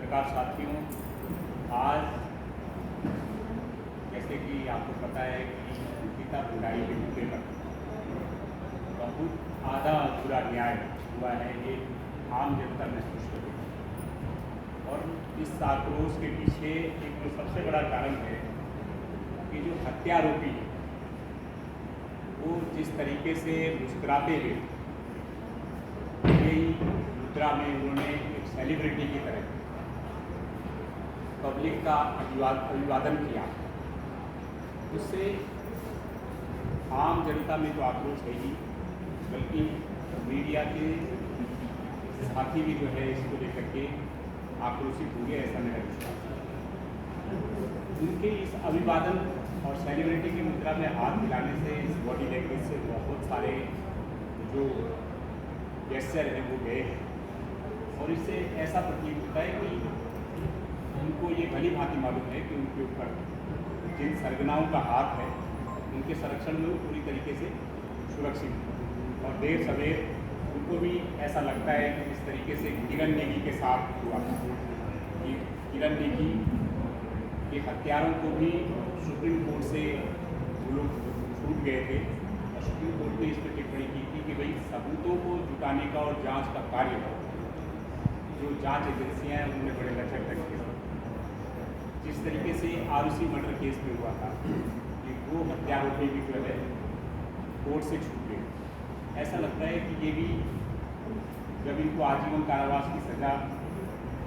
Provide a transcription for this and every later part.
पत्रकार साथियों, आज जैसे कि आपको पता है कि अंकिता भंडारी के मुद्दे पर बहुत आधा अधूरा न्याय हुआ है, ये आम जनता महसूस कर रही है। और इस आक्रोश के पीछे एक जो सबसे बड़ा कारण है कि जो हत्यारोपी है वो जिस तरीके से मुस्कुराते हुए यही मुद्रा में उन्होंने एक सेलिब्रिटी की तरह पब्लिक का अभिवादन किया, उससे आम जनता में जो आक्रोश है ही, बल्कि मीडिया के साथी भी जो है इसको लेकर के आक्रोशित हुए, ऐसा मेरा विश्वास है। उनके इस अभिवादन और सेलिब्रिटी की मुद्रा में हाथ मिलाने से, इस बॉडी लैंग्वेज से बहुत सारे जो गेस्चर हैं वो गए हैं, और इससे ऐसा प्रतीत होता है कि उनको ये भली भांति मालूम है कि उनके ऊपर जिन सरगनाओं का हाथ है उनके संरक्षण में वो पूरी तरीके से सुरक्षित है। और देर सवेर उनको भी ऐसा लगता है कि जिस तरीके से किरण नेगी के साथ हुआ कि किरण नेगी के हत्यारों को भी सुप्रीम कोर्ट से वो लोग छूट गए थे, और सुप्रीम कोर्ट ने इस पर टिप्पणी की थी कि भाई सबूतों को जुटाने का और जांच का कार्य जो जांच एजेंसियां हैं उन्होंने बड़े लचक रखे। जिस तरीके से आरुषि मर्डर केस में हुआ था कि वो हत्यारोपी भी जो है कोर्ट से छूट गए, ऐसा लगता है कि ये भी जब इनको आजीवन कारावास की सज़ा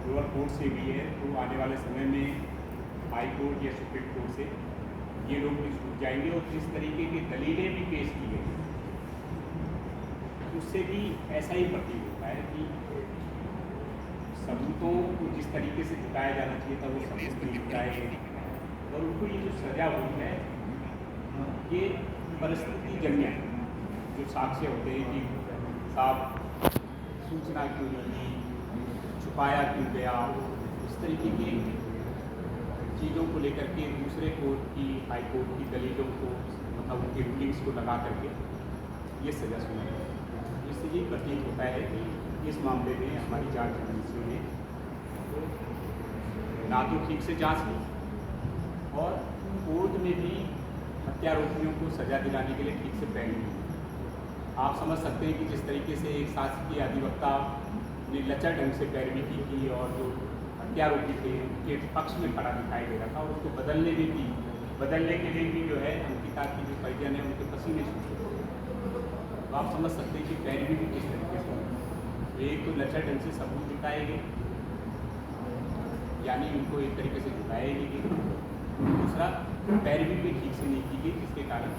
लोअर कोर्ट से भी है तो आने वाले समय में हाई कोर्ट या सुप्रीम कोर्ट से ये लोग भी छूट जाएंगे। और जिस तरीके की दलीलें भी पेश की गई उससे भी ऐसा ही प्रतीत होता है कि सबूतों को जिस तरीके से जुटाया जाना चाहिए था वो सबूत नहीं जुटाए गए, और उनको ये जो सज़ा हुई है ये परिस्थिति जन्य जो साक्ष्य होते हैं कि साहब सूचना क्यों नहीं दी, छुपाया क्यों गया, इस तरीके की चीज़ों को लेकर के दूसरे कोर्ट की, हाई कोर्ट की दलीलों को, मतलब उनकी रूलिंग्स को लगा करके ये सज़ा सुनाई है। इससे ये प्रतीत होता है कि इस मामले में हमारी जांच एजेंसियों ने ना तो ठीक से जांच की और कोर्ट में भी हत्यारोपियों को सज़ा दिलाने के लिए ठीक से पैरवी की। आप समझ सकते हैं कि जिस तरीके से एक शासकीय अधिवक्ता ने लचर ढंग से पैरवी की थी और जो हत्यारोपी थे उनके पक्ष में खड़ा दिखाई दे रहा था, और उसको बदलने के लिए भी जो है अंकिता की जो परिजन है उनके पसीने छूटे। तो आप समझ सकते हैं कि पैरवी भी किस तरीके से होगी। एक तो लचर ढंग से सबूत जुटाए गए, यानी उनको एक तरीके से जुटाया ही नहीं गया, दूसरा पैरवी भी ठीक से नहीं की गई, जिसके कारण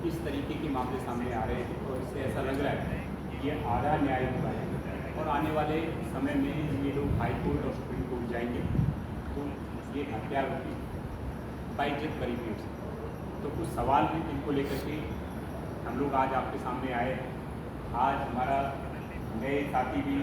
इस तरीके के मामले सामने आ रहे हैं। और इससे ऐसा लग रहा है कि ये आधा न्याय हुआ है, और आने वाले समय में ये लोग हाई कोर्ट और सुप्रीम कोर्ट जाएंगे तो ये हत्यारोपी बाइज्जत बरी भी हो सकते। तो कुछ सवाल हैं जिनको लेकर के हम लोग आज आपके सामने आए। आज हमारा नए साथी भी